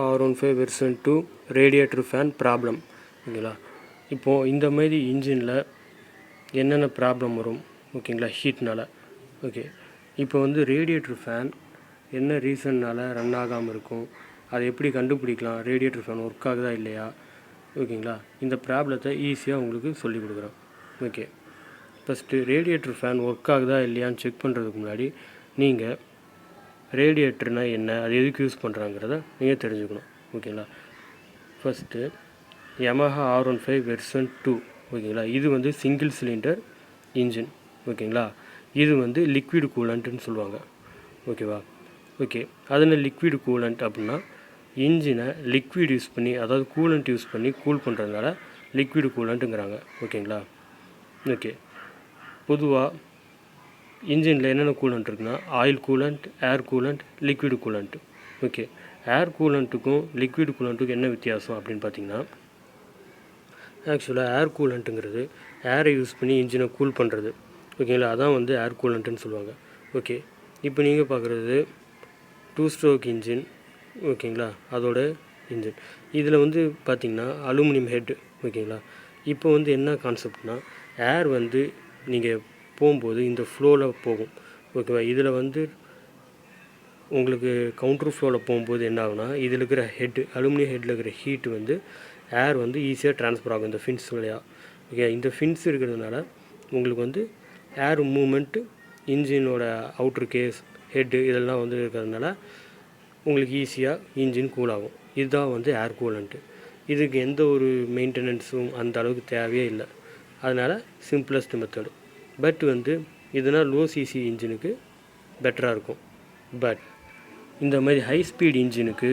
R15 version 2 radiator fan problem ஓகேங்களா. இப்போது இந்த மாதிரி இன்ஜினில் என்னென்ன ப்ராப்ளம் வரும் ஓகேங்களா ஹீட்னால். ஓகே, இப்போ வந்து ரேடியேட்டர் ஃபேன் என்ன ரீசன்னால் ரன் ஆகாமல் இருக்கும், அதை எப்படி கண்டுபிடிக்கலாம், ரேடியேட்டர் ஃபேன் ஒர்க் ஆகுதா இல்லையா ஓகேங்களா. இந்த ப்ராப்ளத்தை ஈஸியாக உங்களுக்கு சொல்லிக் கொடுக்குறோம். Okay, first radiator fan work ஆகுதா இல்லையான்னு செக் பண்ணுறதுக்கு முன்னாடி நீங்கள் ரேடியேட்டர்னால் என்ன, அது எதுக்கு யூஸ் பண்ணுறாங்கிறத நீங்கள் தெரிஞ்சுக்கணும் ஓகேங்களா. ஃபஸ்ட்டு Yamaha R15 version 2 ஓகேங்களா. இது வந்து சிங்கிள் சிலிண்டர் இன்ஜின் ஓகேங்களா. இது வந்து லிக்விட் கூலண்ட்டுன்னு சொல்லுவாங்க ஓகேவா. ஓகே, அதில் லிக்விட் கூலண்ட் அப்படின்னா இன்ஜினை லிக்விட் யூஸ் பண்ணி, அதாவது கூலண்ட் யூஸ் பண்ணி கூல் பண்ணுறதுனால லிக்விட் கூலண்ட்டுங்கிறாங்க ஓகேங்களா. ஓகே, பொதுவாக இன்ஜினில் என்னென்ன கூலண்ட் இருக்குன்னா ஆயில் கூலண்ட், ஏர் கூலண்ட், லிக்விட் கூலண்ட். ஓகே, ஏர் கூலண்ட்டுக்கும் லிக்விட் கூலண்ட்டுக்கும் என்ன வித்தியாசம் அப்படின்னு பார்த்தீங்கன்னா, ஆக்சுவலாக ஏர் கூலண்ட்டுங்கிறது ஏரை யூஸ் பண்ணி இன்ஜினை கூல் பண்ணுறது ஓகேங்களா. அதான் வந்து ஏர் கூலண்ட்டுன்னு சொல்லுவாங்க. ஓகே, இப்போ நீங்கள் பார்க்குறது 2 ஸ்ட்ரோக் இன்ஜின் ஓகேங்களா. அதோட இன்ஜின் இதில் வந்து பார்த்திங்கன்னா அலுமினியம் ஹெட் ஓகேங்களா. இப்போ வந்து என்ன கான்செப்ட்னா, ஏர் வந்து நீங்கள் போகும்போது இந்த ஃப்ளோவில் போகும் ஓகேவா. இதில் வந்து உங்களுக்கு கவுண்டர் ஃப்ளோவில் போகும்போது என்ன ஆகுனா, இதில் இருக்கிற ஹெட்டு, அலுமினியம் ஹெட்டில் இருக்கிற ஹீட்டு வந்து ஏர் வந்து ஈஸியாக ட்ரான்ஸ்ஃபர் ஆகும் இந்த ஃபின்ஸ் வழியாக ஓகே. இந்த ஃபின்ஸ் இருக்கிறதுனால உங்களுக்கு வந்து ஏர் மூமெண்ட்டு, இன்ஜினோட அவுட்ரு கேஸ், ஹெட்டு இதெல்லாம் வந்து இருக்கிறதுனால உங்களுக்கு ஈஸியாக இன்ஜின் கூல் ஆகும். இதுதான் வந்து ஏர் கூலண்ட்டு. இதுக்கு எந்த ஒரு மெயின்டெனன்ஸும் அந்த அளவுக்கு தேவையே இல்லை. அதனால் சிம்பிளஸ்ட் மெத்தடு. பட் வந்து இதனால் லோ சிசி இன்ஜினுக்கு பெட்டராக இருக்கும். பட் இந்த மாதிரி ஹை ஸ்பீட் இன்ஜினுக்கு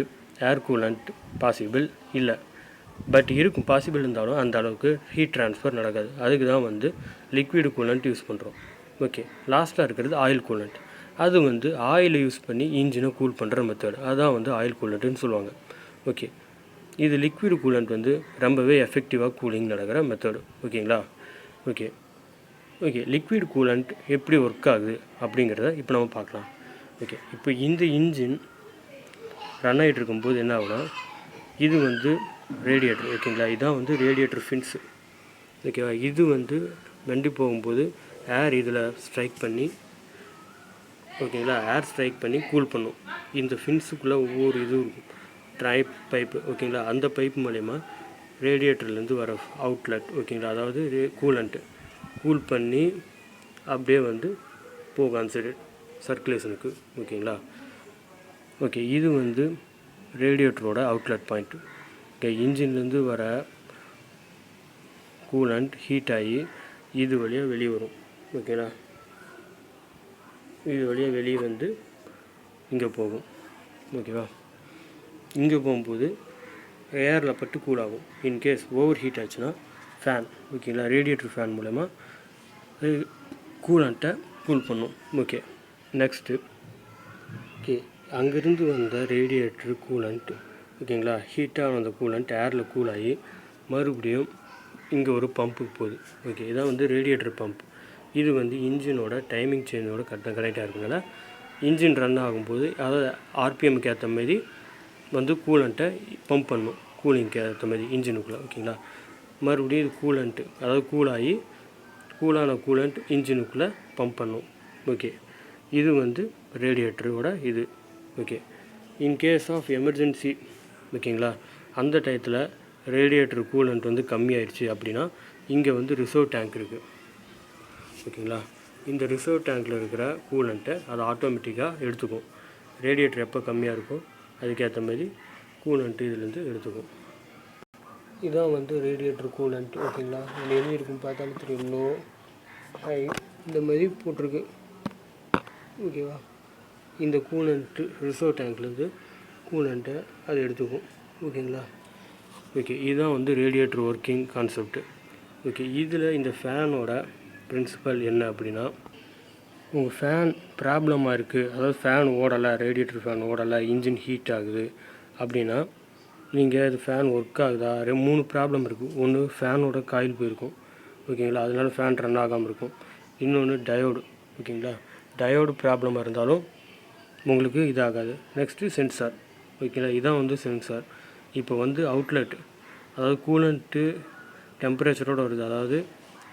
ஏர் கூலண்ட் பாசிபிள் இல்லை. பட் இருக்கும், பாசிபிள் இருந்தாலும் அந்த அளவுக்கு ஹீட் ட்ரான்ஸ்ஃபர் நடக்காது. அதுக்கு தான் வந்து லிக்விட் கூலண்ட் யூஸ் பண்ணுறோம். ஓகே, லாஸ்ட்டாக இருக்கிறது ஆயில் கூலண்ட். அது வந்து ஆயிலை யூஸ் பண்ணி இன்ஜினை கூல் பண்ணுற மெத்தடு, அதுதான் வந்து ஆயில் கூலண்ட்டுன்னு சொல்லுவாங்க. ஓகே, இது லிக்விட் கூலண்ட் வந்து ரொம்பவே எஃபெக்டிவாக கூலிங் நடக்கிற மெத்தடு ஓகேங்களா. ஓகே ஓகே லிக்விட் கூலண்ட் எப்படி ஒர்க் ஆகுது அப்படிங்கிறத இப்போ நம்ம பார்க்கலாம். ஓகே, இப்போ இந்த இன்ஜின் ரன் ஆகிட்டு இருக்கும்போது என்ன ஆகுனா, இது வந்து ரேடியேட்டர் ஓகேங்களா. இதுதான் வந்து ரேடியேட்டர் ஃபின்ஸு ஓகேவா. இது வந்து வண்டி போகும்போது ஏர் இதில் ஸ்ட்ரைக் பண்ணி ஓகேங்களா, ஏர் ஸ்ட்ரைக் பண்ணி கூல் பண்ணும். இந்த ஃபின்ஸுக்குள்ளே ஒவ்வொரு இது இருக்கும், ட்ரை பைப்பு ஓகேங்களா. அந்த பைப் மூலயமா ரேடியேட்டர்லேருந்து வர அவுட்லெட் ஓகேங்களா, அதாவது கூலண்ட்டு கூல் பண்ணி அப்படியே வந்து போகும் அந்த சைடு சர்க்குலேஷனுக்கு ஓகேங்களா. ஓகே, இது வந்து ரேடியேட்டரோட அவுட்லெட் பாயிண்ட்டு. ஓகே, இன்ஜின்லேருந்து வர கூலண்ட் ஹீட் ஆகி இது வழியாக வெளியே வரும் ஓகேங்களா. இது வழியாக வெளியே வந்து இங்கே போகும் ஓகேவா. இங்கே போகும்போது ஏரில் பட்டு கூல் ஆகும். இன்கேஸ் ஓவர் ஹீட் ஆச்சுன்னா ஃபேன் ஓகேங்களா, ரேடியேட்டர் ஃபேன் மூலமா கூலண்ட்டை கூல் பண்ணும். ஓகே, நெக்ஸ்ட்டு ஓகே, அங்கேருந்து வந்த ரேடியேட்டர் கூலண்ட் ஓகேங்களா, ஹீட்டாக வந்த கூலண்ட் ஏரில் கூல் ஆகி மறுபடியும் இங்கே ஒரு பம்புக்கு போகுது. ஓகே, இதான் வந்து ரேடியேட்டர் பம்ப். இது வந்து இன்ஜினோட டைமிங் சேஞ்சோட கனெக்டாக இருக்கிறதுனால இன்ஜின் ரன் ஆகும்போது அதாவது ஆர்பிஎம்க்கு ஏற்ற மாதிரி வந்து கூலண்ட்டை பம்ப் பண்ணும், கூலிங்க்கு ஏற்ற மாதிரி இன்ஜினுக்குள்ளே ஓகேங்களா. மறுபடியும் இது கூலண்ட்டு, அதாவது கூலாகி கூலான கூலண்ட் இன்ஜினுக்குள்ளே பம்ப் பண்ணும். ஓகே, இது வந்து ரேடியேட்டரோட இது. ஓகே, இன்கேஸ் ஆஃப் எமர்ஜென்சி ஓகேங்களா, அந்த டயத்தில் ரேடியேட்டர் கூலண்ட் வந்து கம்மியாயிடுச்சு அப்படின்னா இங்கே வந்து ரிசர்வ் டேங்க் இருக்குது ஓகேங்களா. இந்த ரிசர்வ் டேங்க்கில் இருக்கிற கூலண்ட்டை அது ஆட்டோமேட்டிக்காக எடுத்துக்கும். ரேடியேட்டர் எப்போ கம்மியாக இருக்கும் அதுக்கேற்ற மாதிரி கூலண்ட்டு இதுலேருந்து எடுத்துக்கும். இதான் வந்து ரேடியேட்டர் கூலண்ட் ஓகேங்களா. இதில் எழுதி இருக்கும் பார்த்தாலும் தெரியும், லோ ஹை இந்த மாதிரி போட்டிருக்கு ஓகேவா. இந்த கூலண்ட்டு ரிசர்வ் டேங்க்லேருந்து கூலண்ட்டை அது எடுத்துக்கும் ஓகேங்களா. ஓகே, இதுதான் வந்து ரேடியேட்டர் ஒர்க்கிங் கான்செப்ட்டு. ஓகே, இதில் இந்த ஃபேனோட பிரின்சிபல் என்ன அப்படின்னா, உங்கள் ஃபேன் ப்ராப்ளமாக இருக்குது, அதாவது ஃபேன் ஓடலை, ரேடியேட்டர் ஃபேன் ஓடலை, இன்ஜின் ஹீட் ஆகுது அப்படின்னா நீங்கள் அது ஃபேன் ஒர்க் ஆகுதா, 3 ப்ராப்ளம் இருக்குது. ஒன்று ஃபேனோட காயில் போயிருக்கும் ஓகேங்களா, அதனால ஃபேன் ரன் ஆகாமல் இருக்கும். இன்னொன்று டயோடு ஓகேங்களா, டயோடு ப்ராப்ளமாக இருந்தாலும் உங்களுக்கு இதாகாது. நெக்ஸ்ட்டு சென்சார் ஓகேங்களா. இதான் வந்து சென்சார். இப்போ வந்து அவுட்லெட், அதாவது கூலண்ட்டு டெம்பரேச்சரோடு வருது. அதாவது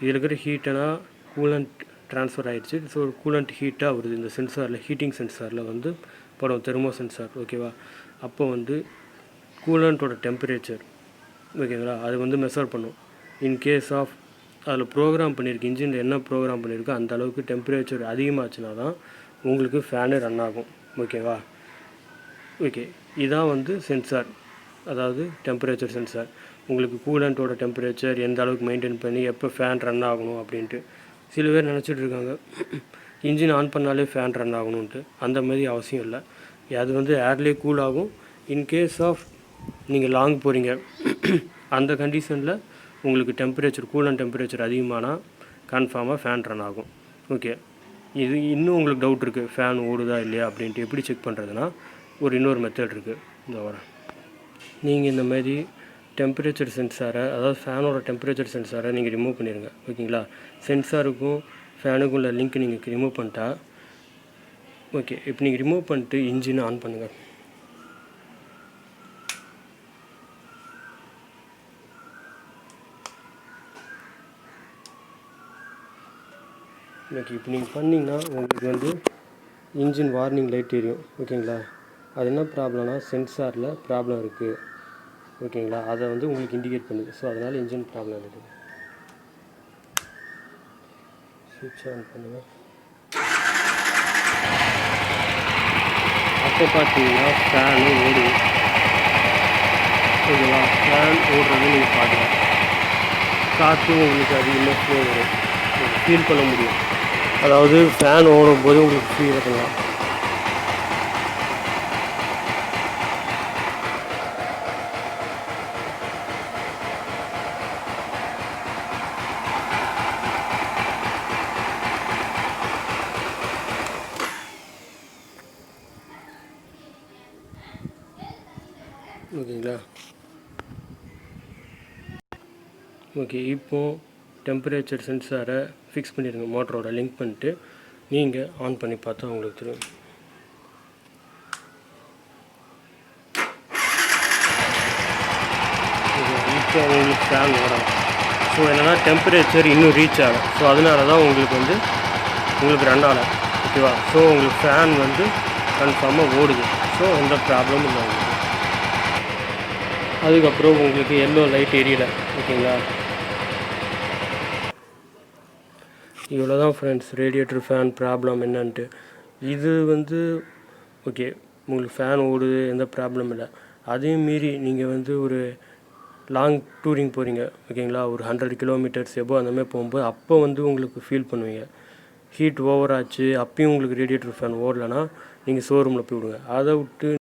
இதில் இருக்கிற ஹீட்டனா கூலண்ட் ட்ரான்ஸ்ஃபர் ஆகிடுச்சு. ஸோ கூலண்ட் ஹீட்டாக வருது இந்த சென்சாரில், ஹீட்டிங் சென்சாரில் வந்து படம் தெர்மோ சென்சார். ஓகேவா. அப்போ வந்து கூலண்ட்டோட டெம்பரேச்சர் ஓகேங்களா அது வந்து மெஷர் பண்ணும். இன்கேஸ் ஆஃப் அதில் ப்ரோக்ராம் பண்ணியிருக்கு, இன்ஜினில் என்ன ப்ரோக்ராம் பண்ணியிருக்கோ அந்த அளவுக்கு டெம்பரேச்சர் அதிகமாச்சுன்னா தான் உங்களுக்கு ஃபேனு ரன் ஆகும். ஓகேவா. ஓகே, இதான் வந்து சென்சார், அதாவது டெம்பரேச்சர் சென்சார். உங்களுக்கு கூலண்ட்டோட டெம்பரேச்சர் எந்த அளவுக்கு மெயின்டைன் பண்ணி எப்போ ஃபேன் ரன் ஆகணும் அப்படின்ட்டு. சில பேர் நினச்சிட்டு இருக்காங்க இன்ஜின் ஆன் பண்ணாலே ஃபேன் ரன் ஆகணுன்ட்டு. அந்த மாதிரி அவசியம் இல்லை. அது வந்து ஏர்லேயே கூல் ஆகும். இன்கேஸ் ஆஃப் நீங்கள் லாங் போகிறீங்க அந்த கண்டிஷனில் உங்களுக்கு டெம்பரேச்சர் கூலண்ட் டெம்பரேச்சர் அதிகமானால் கன்ஃபார்மாக ஃபேன் ரன் ஆகும். ஓகே, இது இன்னும் உங்களுக்கு டவுட் இருக்குது ஃபேன் ஓடுதா இல்லையா அப்படின்ட்டு எப்படி செக் பண்ணுறதுனா இன்னொரு மெத்தட் இருக்குது. இந்த வரேன். நீங்கள் இந்த மாதிரி டெம்பரேச்சர் சென்சாரை, அதாவது ஃபேனோட டெம்பரேச்சர் சென்சாரை நீங்கள் ரிமூவ் பண்ணிடுங்க. ஓகேங்களா. சென்சாருக்கும் ஃபேனுக்கும் உள்ள லிங்க் நீங்கள் ரிமூவ் பண்ணிட்டா ஓகே. இப்போ நீங்கள் ரிமூவ் பண்ணிட்டு இன்ஜினை ஆன் பண்ணுங்கள். ஓகே, இப்போ நீங்கள் பண்ணிங்கன்னா உங்களுக்கு வந்து இன்ஜின் வார்னிங் லைட் எரியும். ஓகேங்களா. அது என்ன ப்ராப்ளம்னா சென்சாரில் ப்ராப்ளம் இருக்குது. ஓகேங்களா. அதை வந்து உங்களுக்கு இண்டிகேட் பண்ணுது. ஸோ அதனால் இன்ஜின் ப்ராப்ளம் இருக்குது. ஸ்விட்ச் ஆன் பண்ணுங்கள். அப்போ பார்த்தீங்கன்னா ஃபேனு ஓடுது. ஓகேவா. ஃபேன் ஓடுறது நீங்கள் பார்க்கலாம். காற்று உங்களுக்கு அதிகமாக ஃப்ளோ வரும், ஃபீல் பண்ண முடியும். அதாவது ஃபேன் ஓடும்போது உங்களுக்கு ஃபீல் பண்ணலாம். ஓகேங்களா. ஓகே, இப்போது டெம்பரேச்சர் சென்சாரை ஃபிக்ஸ் பண்ணிடுங்க. மோட்டரோட லிங்க் பண்ணிட்டு நீங்கள் ஆன் பண்ணி பார்த்தா உங்களுக்கு தெரியும். இப்போ உங்களுக்கு ஃபேன் வரும். ஸோ என்னென்னா டெம்பரேச்சர் இன்னும் ரீச் ஆகும். ஸோ அதனால தான் உங்களுக்கு ரன் ஆகலை. ஓகேவா. ஸோ உங்களுக்கு ஃபேன் வந்து கன்ஃபார்மாக ஓடுது. ஸோ எந்த ப்ராப்ளமும் இல்லை உங்களுக்கு. அதுக்கப்புறம் உங்களுக்கு எல்லோ லைட் எரியலை. ஓகேங்களா. இவ்வளோ தான் ஃப்ரெண்ட்ஸ் ரேடியேட்டர் ஃபேன் ப்ராப்ளம் என்னன்ட்டு. இது வந்து ஓகே, உங்களுக்கு ஃபேன் ஓடுது, எந்த ப்ராப்ளம் இல்லை. அதையும் மீறி நீங்கள் வந்து ஒரு லாங் டூரிங் போகிறீங்க. ஓகேங்களா. ஒரு 100 கிலோமீட்டர்ஸ் எபோ அந்தமாதிரி போகும்போது அப்போ வந்து உங்களுக்கு ஃபீல் பண்ணுவீங்க ஹீட் ஓவர் ஆச்சு, அப்பயும் உங்களுக்கு ரேடியேட்டர் ஃபேன் ஓடலைன்னா நீங்கள் ஷோரூமில் போய் விடுங்க. அதை விட்டு